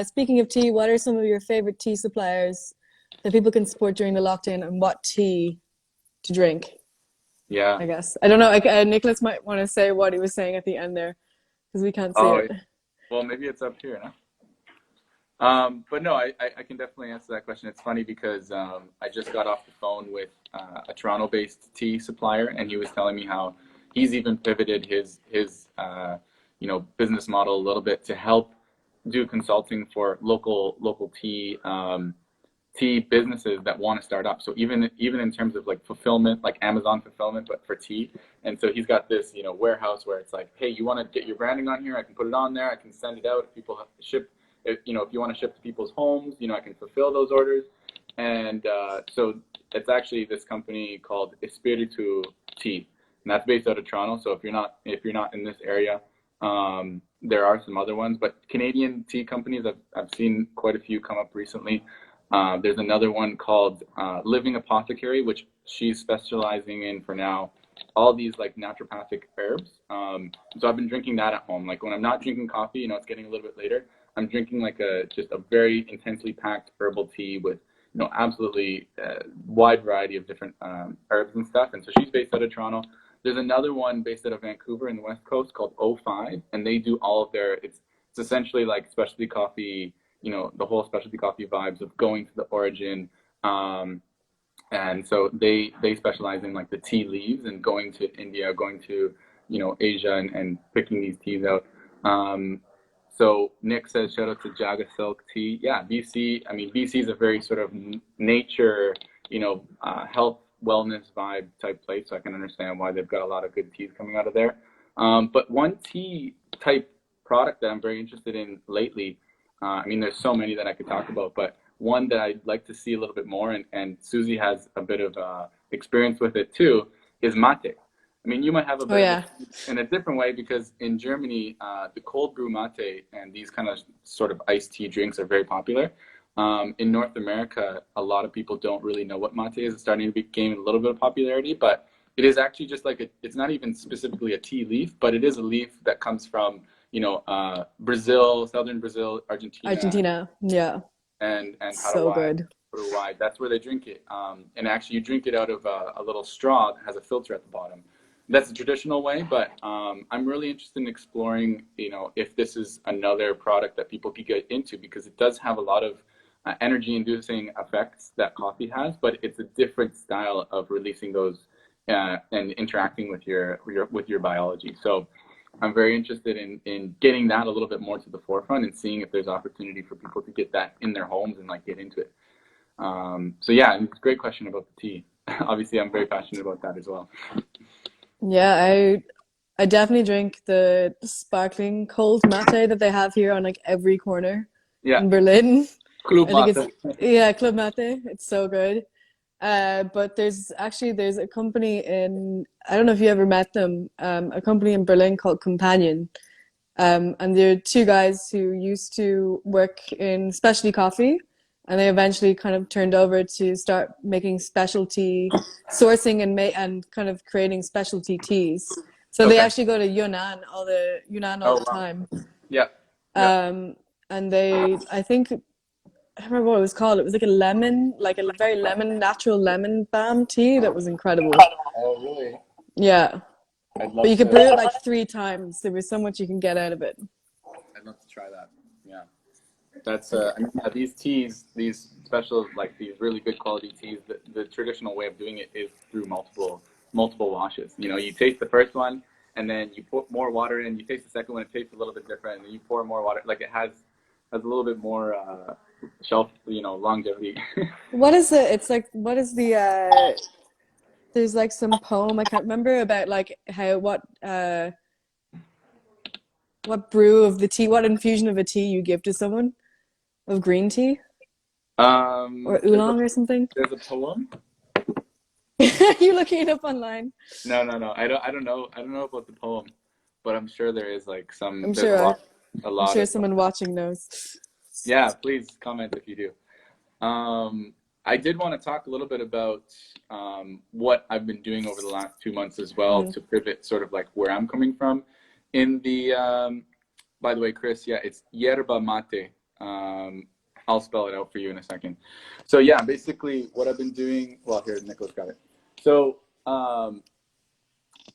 Speaking of tea, what are some of your favorite tea suppliers that people can support during the lockdown, and what tea to drink? Yeah. I guess I don't know. Nicholas might want to say what he was saying at the end there because we can't see Oh, it. well, maybe it's up here, no? But no, I can definitely answer that question. It's funny because I just got off the phone with a Toronto-based tea supplier, and he was telling me how he's even pivoted his business model a little bit to help do consulting for local tea businesses that want to start up. So even in terms of like fulfillment, like Amazon fulfillment, but for tea. And so he's got this warehouse where it's like, hey, you want to get your branding on here? I can put it on there. I can send it out if people have to ship. If you want to ship to people's homes, I can fulfill those orders. And so it's actually this company called Espiritu Tea, and that's based out of Toronto. So if you're not in this area, there are some other ones, but Canadian tea companies, I've seen quite a few come up recently. There's another one called Living Apothecary, which she's specializing in for now all these like naturopathic herbs. So I've been drinking that at home. Like when I'm not drinking coffee, it's getting a little bit later. I'm drinking like just a very intensely packed herbal tea with absolutely wide variety of different herbs and stuff. And so she's based out of Toronto. There's another one based out of Vancouver in the West Coast called O5, and they do all of it's essentially like specialty coffee, the whole specialty coffee vibes of going to the origin. And so they specialize in like the tea leaves and going to India, going to, Asia and picking these teas out. So Nick says, shout out to Jaga Silk Tea. Yeah, BC, I mean, BC is a very sort of nature, health, wellness vibe type place. So I can understand why they've got a lot of good teas coming out of there. But one tea type product that I'm very interested in lately, I mean, there's so many that I could talk about, but one that I'd like to see a little bit more, and Susie has a bit of experience with it too, is mate. I mean, you might have a bit of in a different way because in Germany, the cold brew mate and these kind of sort of iced tea drinks are very popular. In North America, a lot of people don't really know what mate is. It's starting to gain a little bit of popularity, but it is actually just like it's not even specifically a tea leaf, but it is a leaf that comes from, Brazil, southern Brazil, Argentina, yeah. And So good. Paraguay. That's where they drink it. And actually, you drink it out of a little straw that has a filter at the bottom. That's the traditional way, but I'm really interested in exploring, if this is another product that people could get into because it does have a lot of energy-inducing effects that coffee has, but it's a different style of releasing those and interacting with your biology. So I'm very interested in getting that a little bit more to the forefront and seeing if there's opportunity for people to get that in their homes and like get into it. So yeah, it's a great question about the tea. Obviously, I'm very passionate about that as well. Yeah, I definitely drink the sparkling cold mate that they have here on like every corner Yeah, in Berlin. Club I think it's Mate. yeah, Club Mate. It's so good. But there's a company in I don't know if you ever met them, a company in Berlin called Companion. And they're two guys who used to work in specialty coffee, and they eventually kind of turned over to start making specialty sourcing and kind of creating specialty teas. So they Okay. actually go to Yunnan all Oh the wow. time. Yeah. Yeah. Um, and I think I don't remember what it was called. It was like a lemon, like a very lemon, natural lemon balm tea that was incredible. Oh, really? Yeah. I'd But love you could to. brew it like 3 times. There was so much you can get out of it. I'd love to try that. Yeah. That's I mean, yeah, these teas, these special, like these really good quality teas, the traditional way of doing it is through multiple washes. You know, you taste the first one, and then you put more water in. You taste the second one, it tastes a little bit different, and then you pour more water. Like it has a little bit more shelf, longevity. What is it? It's like, what is the there's like some poem I can't remember about like how what brew of the tea, what infusion of a tea you give to someone of green tea or There's a oolong or something. there's a poem. You looking it up online? No, no, no. I don't know about the poem, but I'm sure there is like some. I'm There's a sure lot, a I'm lot sure of. someone watching knows. Yeah, please comment if you do. I did want to talk a little bit about what I've been doing over the last 2 months as well Hmm. to pivot sort of like where I'm coming from. In the, by the way, Chris, yeah, it's yerba mate. I'll spell it out for you in a second. So yeah, basically what I've been doing, well, here, Nicholas got it. So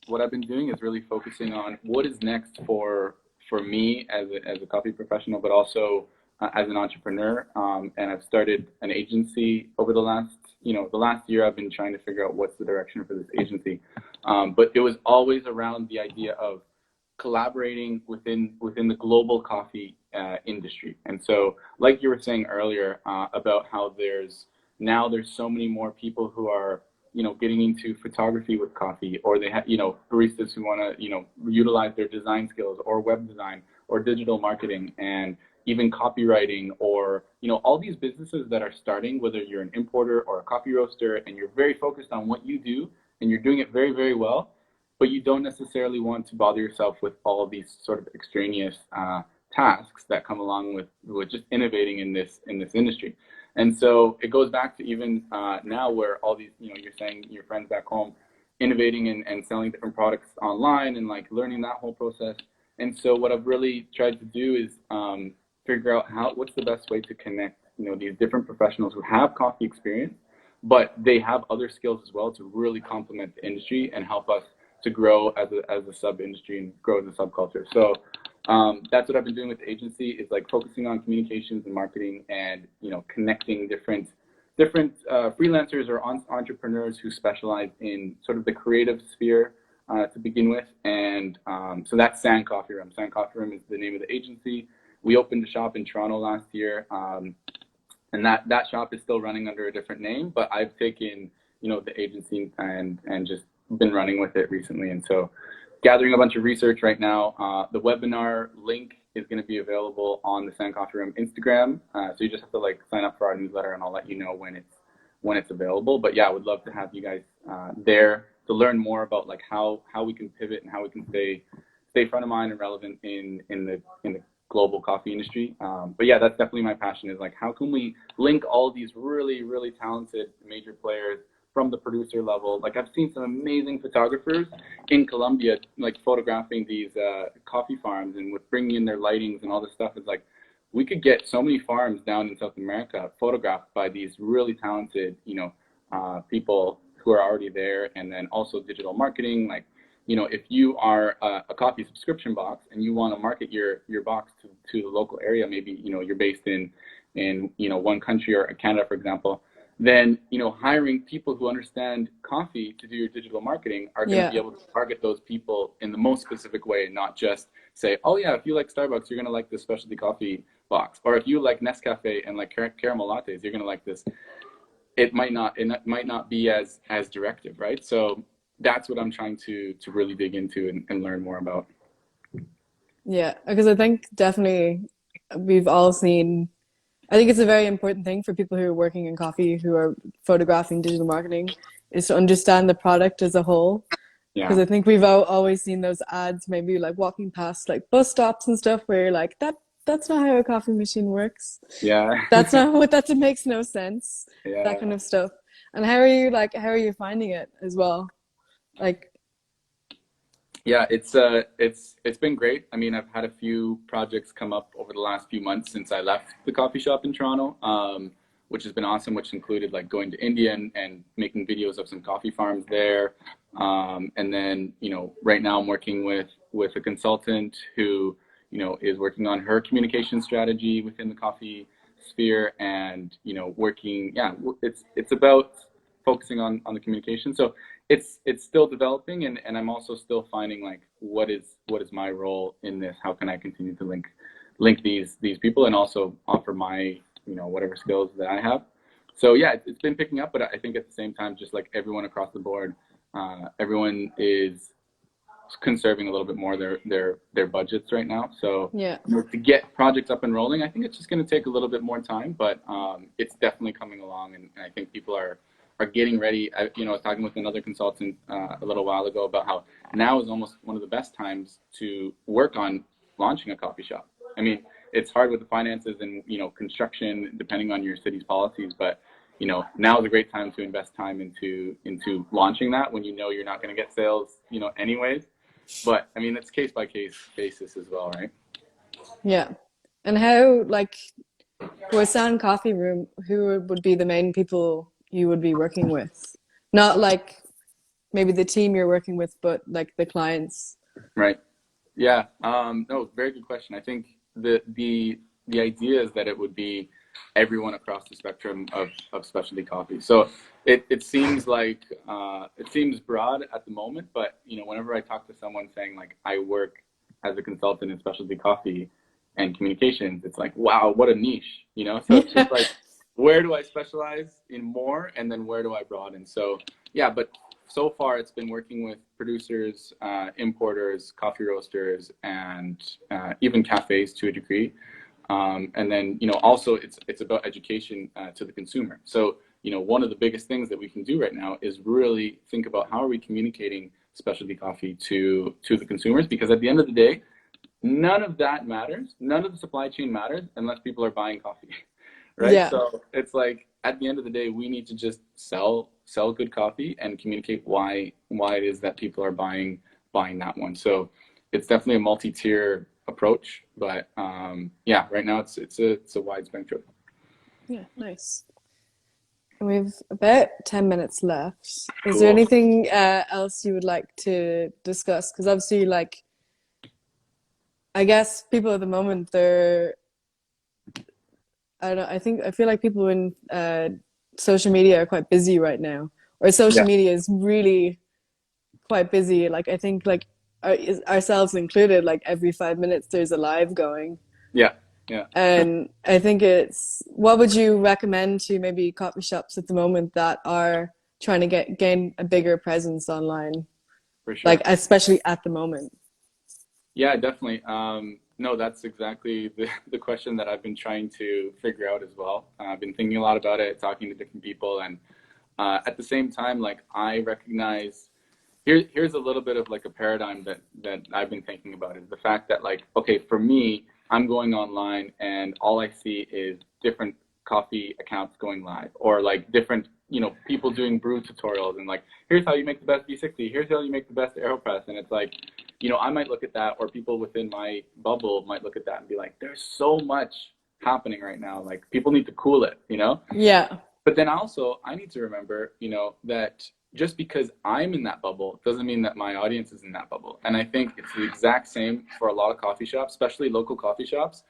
what I've been doing is really focusing on what is next for me as a coffee professional, but also as an entrepreneur. And I've started an agency over the last year. I've been trying to figure out what's the direction for this agency. But it was always around the idea of collaborating within the global coffee industry. And so, like you were saying earlier about how there's so many more people who are getting into photography with coffee, or they have baristas who want to utilize their design skills, or web design, or digital marketing, and even copywriting, or all these businesses that are starting, whether you're an importer or a coffee roaster, and you're very focused on what you do and you're doing it very, very well, but you don't necessarily want to bother yourself with all of these sort of extraneous tasks that come along with just innovating in this industry. And so it goes back to even now, where all these, you're saying your friends back home, innovating and selling different products online, and like learning that whole process. And so what I've really tried to do is figure out what's the best way to connect, these different professionals who have coffee experience, but they have other skills as well to really complement the industry and help us to grow as a sub industry and grow as a subculture. So that's what I've been doing with the agency, is like focusing on communications and marketing, and connecting different freelancers or entrepreneurs who specialize in sort of the creative sphere to begin with. And so that's Sand Coffee Room. Sand Coffee Room is the name of the agency. We opened a shop in Toronto last year, and that shop is still running under a different name, but I've taken the agency and just been running with it recently. And so gathering a bunch of research right now. The webinar link is going to be available on the Sand Coffee Room Instagram. So you just have to like sign up for our newsletter, and I'll let you know when it's available. But yeah, I would love to have you guys there to learn more about like how we can pivot and how we can stay front of mind and relevant in the global coffee industry. But yeah, that's definitely my passion, is like, how can we link all these really, really talented major players from the producer level. Like, I've seen some amazing photographers in Colombia, like photographing these coffee farms, and with bringing in their lightings and all this stuff. It's like, we could get so many farms down in South America photographed by these really talented, people who are already there. And then also digital marketing, like, if you are a coffee subscription box and you want to market your box to the local area, maybe you're based in one country, or Canada, for example, then hiring people who understand coffee to do your digital marketing are going to be Yeah. able to target those people in the most specific way, and not just say, oh yeah, if you like Starbucks, you're going to like this specialty coffee box, or if you like Nescafe and like caramel lattes, you're going to like this. It might not be as directive, right? So that's what I'm trying to really dig into and learn more about. Yeah. Because I think definitely we've all seen, I think it's a very important thing for people who are working in coffee, who are photographing digital marketing, is to understand the product as a whole. Because Yeah. I think we've always seen those ads, maybe like walking past like bus stops and stuff, where you're like, that's not how a coffee machine works. Yeah. That's not what that makes no sense. That kind Yeah. of stuff. And how are you finding it as well? Like, Yeah, it's been great. I mean, I've had a few projects come up over the last few months since I left the coffee shop in Toronto, which has been awesome, which included like going to India and making videos of some coffee farms there. And then, right now I'm working with a consultant who, is working on her communication strategy within the coffee sphere and, working, yeah, it's about focusing on the communication. So it's still developing, and I'm also still finding like what is my role in this? How can I continue to link these people and also offer my whatever skills that I have. So yeah, it's been picking up, but I think at the same time, just like everyone across the board, everyone is conserving a little bit more their budgets right now. So Yeah. to get projects up and rolling, I think it's just going to take a little bit more time, but it's definitely coming along, and I think people are getting ready. I was talking with another consultant a little while ago about how now is almost one of the best times to work on launching a coffee shop. I mean, it's hard with the finances and construction, depending on your city's policies, but now is a great time to invest time into launching that when you're not going to get sales, anyways. But I mean, it's case by case basis as well, right? Yeah. And how, like, Khorasan Coffee Room, who would be the main people you would be working with? Not like maybe the team you're working with, but like the clients. Right. Yeah. No, very good question. I think the idea is that it would be everyone across the spectrum of specialty coffee. So it seems like it seems broad at the moment, but whenever I talk to someone saying like I work as a consultant in specialty coffee and communications, it's like, wow, what a niche, So it's just like, where do I specialize in more, and then where do I broaden? So yeah, but so far it's been working with producers, importers, coffee roasters, and even cafes to a degree. And then, also it's about education to the consumer. So, one of the biggest things that we can do right now is really think about how are we communicating specialty coffee to the consumers, because at the end of the day, none of that matters. None of the supply chain matters unless people are buying coffee, right? Yeah. So it's like at the end of the day, we need to just sell good coffee and communicate why it is that people are buying that one. So it's definitely a multi-tier approach, but yeah, right now it's a wide spectrum. Yeah, nice. And we've about 10 minutes left. Is there Cool. anything else you would like to discuss? Because obviously, like, I guess people at the moment, I don't know, I feel like people in social media are quite busy right now, or social Yeah. media is really quite busy. Like, I think, like, ourselves included, like, every 5 minutes there's a live going. Yeah. Yeah. And I think what would you recommend to maybe coffee shops at the moment that are trying to gain a bigger presence online, For sure. like especially at the moment? Yeah, definitely. No, that's exactly the question that I've been trying to figure out as well. I've been thinking a lot about it, talking to different people, and at the same time, like I recognize here's a little bit of like a paradigm that I've been thinking about is the fact that like, okay, for me, I'm going online and all I see is different coffee accounts going live, or like different, people doing brew tutorials and like, here's how you make the best V60, here's how you make the best Aeropress. And it's like, I might look at that, or people within my bubble might look at that and be like, there's so much happening right now. Like people need to cool it. Yeah. But then also I need to remember, that just because I'm in that bubble doesn't mean that my audience is in that bubble. And I think it's the exact same for a lot of coffee shops, especially local coffee shops.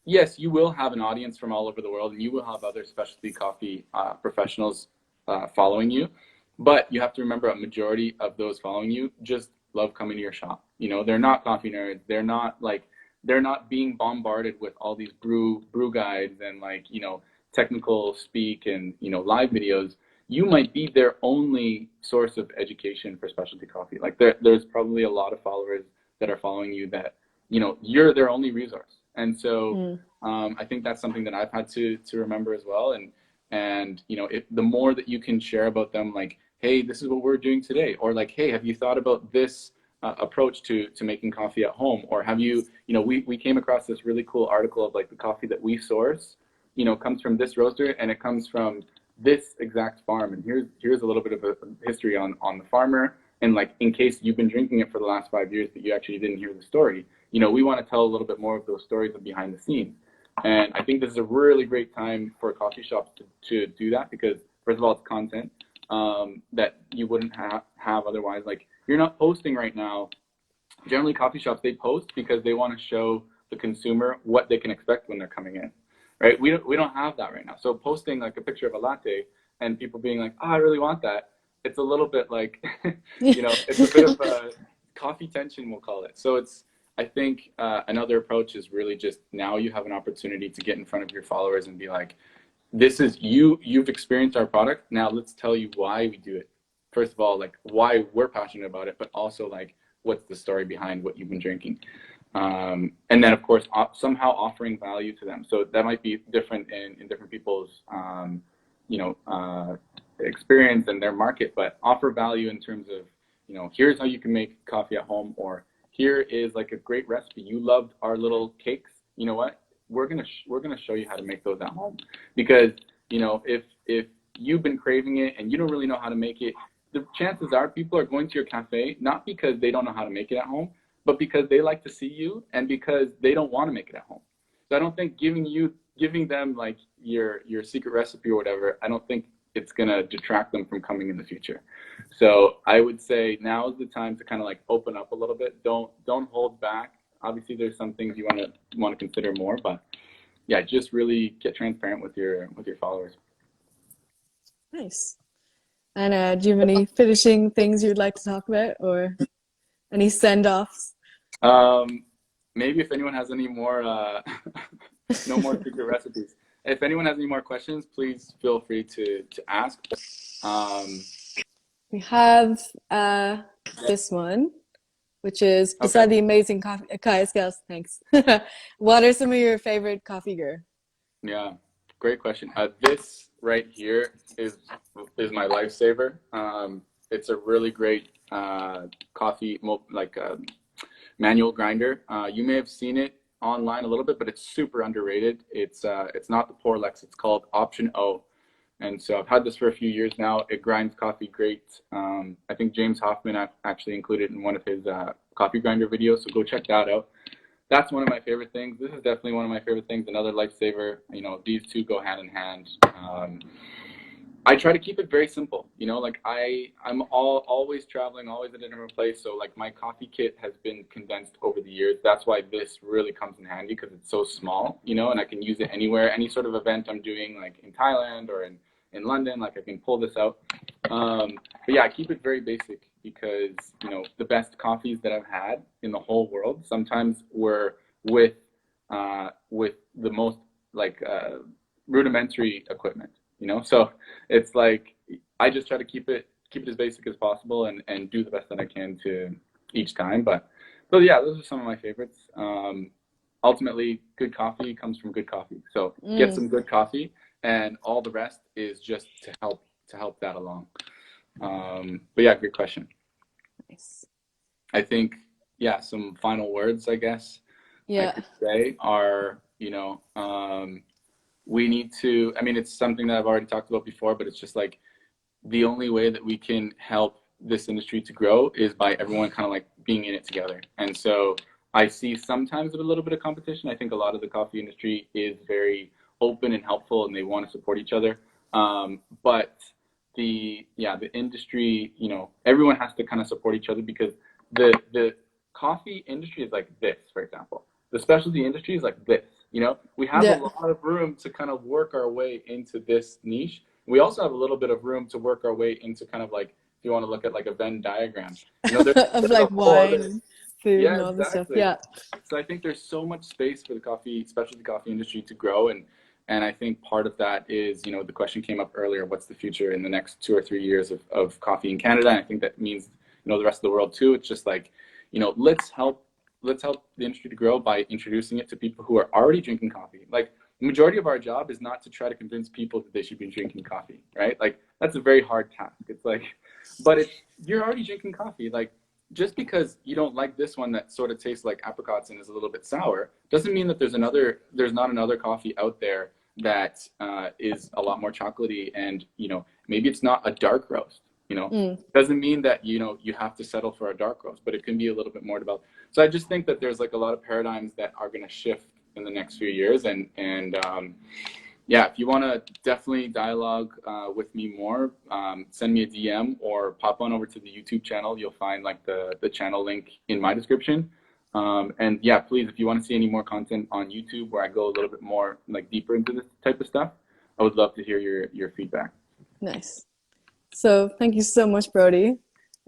Yes, you will have an audience from all over the world, and you will have other specialty coffee professionals following you. But you have to remember a majority of those following you just love coming to your shop. They're not coffee nerds. They're not being bombarded with all these brew guides and like, technical speak and, live videos. You might be their only source of education for specialty coffee. Like there's probably a lot of followers that are following you that, you're their only resource. And so I think that's something that I've had to remember as well. And the more that you can share about them, like, hey, this is what we're doing today, or like, hey, have you thought about this approach to making coffee at home, or have you, we came across this really cool article of like the coffee that we source, comes from this roaster and it comes from this exact farm, and here's a little bit of a history on the farmer, And like, in case you've been drinking it for the last 5 years, but you actually didn't hear the story, you know, we want to tell a little bit more of those stories of behind the scenes. And I think this is a really great time for coffee shops to do that, because first of all, it's content that you wouldn't have otherwise. Like, you're not posting right now. Generally, coffee shops, they post because they want to show the consumer what they can expect when they're coming in, right? We don't have that right now. So posting like a picture of a latte and people being like, oh, I really want that, it's a little bit like, you know, it's a bit of a coffee tension, we'll call it. So it's, I think another approach is really just, now you have an opportunity to get in front of your followers and be like, this is you've experienced our product. Now let's tell you why we do it. First of all, like why we're passionate about it, but also like what's the story behind what you've been drinking. And then of course, somehow offering value to them. So that might be different in different people's, you know, experience and their market, but offer value in terms of, you know, here's how you can make coffee at home, or here is like a great recipe. You loved our little cakes. You know what? We're gonna show you how to make those at home, because you know, if you've been craving it and you don't really know how to make it, the chances are people are going to your cafe not because they don't know how to make it at home, but because they like to see you and because they don't want to make it at home. So I don't think giving them like your secret recipe or whatever, I don't think it's gonna detract them from coming in the future. So I would say now is the time to kind of like open up a little bit. Don't hold back. Obviously, there's some things you want to consider more, but yeah, just really get transparent with your followers. Nice. And do you have any finishing things you'd like to talk about, or any send-offs? Maybe if anyone has any more, no more secret recipes. If anyone has any more questions, please feel free to ask. We have this one, which is, beside Okay. the amazing coffee, Acaia scales, thanks. What are some of your favorite coffee gear? Yeah, great question. This right here is my lifesaver. It's a really great coffee manual grinder. You may have seen it online a little bit, but it's super underrated. It's not the Porlex. It's called Option O. And so I've had this for a few years now. It grinds coffee great. I think James Hoffman actually included it in one of his coffee grinder videos, so go check that out. That's one of my favorite things. This is definitely one of my favorite things. Another lifesaver. You know, these two go hand in hand. I try to keep it very simple. You know, like I'm always traveling, always at a different place. So like my coffee kit has been condensed over the years. That's why this really comes in handy, because it's so small, you know, and I can use it anywhere, any sort of event I'm doing, like in Thailand or in London, like I can pull this out. But yeah, I keep it very basic because, you know, the best coffees that I've had in the whole world sometimes were with the most like rudimentary equipment, you know. So it's like I just try to keep it as basic as possible and do the best that I can to each time. But yeah, those are some of my favorites. Ultimately, good coffee comes from good coffee. So get some good coffee, and all the rest is just to help that along. But yeah, great question. Nice. I think, yeah, some final words, I guess, I could say are, you know, we need to, I mean, it's something that I've already talked about before, but it's just like the only way that we can help this industry to grow is by everyone kind of like being in it together. And so I see sometimes a little bit of competition. I think a lot of the coffee industry is very open and helpful, and they want to support each other. But the industry, you know, everyone has to kind of support each other, because the coffee industry is like this, for example. The specialty industry is like this, you know. We have a lot of room to kind of work our way into this niche. We also have a little bit of room to work our way into kind of like, if you want to look at like a Venn diagram, you know, Of like wine and food and all this stuff. Yeah. So I think there's so much space for the specialty coffee industry to grow, and I think part of that is, you know, the question came up earlier, what's the future in the next 2 or 3 years of coffee in Canada? And I think that means, you know, the rest of the world too. It's just like, you know, let's help the industry to grow by introducing it to people who are already drinking coffee. Like, the majority of our job is not to try to convince people that they should be drinking coffee, right? Like, that's a very hard task. It's like, but you're already drinking coffee. Like, just because you don't like this one that sort of tastes like apricots and is a little bit sour, doesn't mean that there's not another coffee out there that is a lot more chocolatey, and, you know, maybe it's not a dark roast, You know, Mm. doesn't mean that, you know, you have to settle for a dark roast, but it can be a little bit more developed. So I just think that there's like a lot of paradigms that are going to shift in the next few years. And yeah, if you want to definitely dialogue with me more, send me a DM or pop on over to the YouTube channel. You'll find like the channel link in my description. And yeah, please, if you want to see any more content on YouTube where I go a little bit more like deeper into this type of stuff, I would love to hear your feedback. Nice. So thank you so much, Brody.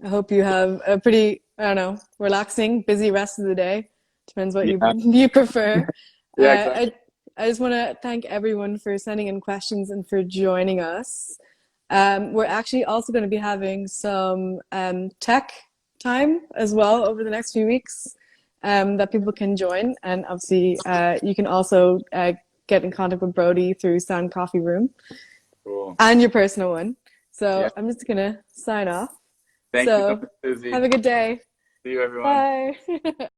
I hope you have a pretty, I don't know, relaxing, busy rest of the day. Depends what you Yeah, you prefer. yeah, exactly. I just want to thank everyone for sending in questions and for joining us. We're actually also going to be having some tech time as well over the next few weeks that people can join. And obviously, you can also get in contact with Brodie through Sound Coffee Room Cool. and your personal one. Yeah. So I'm just going to sign off. Thank you so So much, Susie. have a good day. See you, everyone. Bye.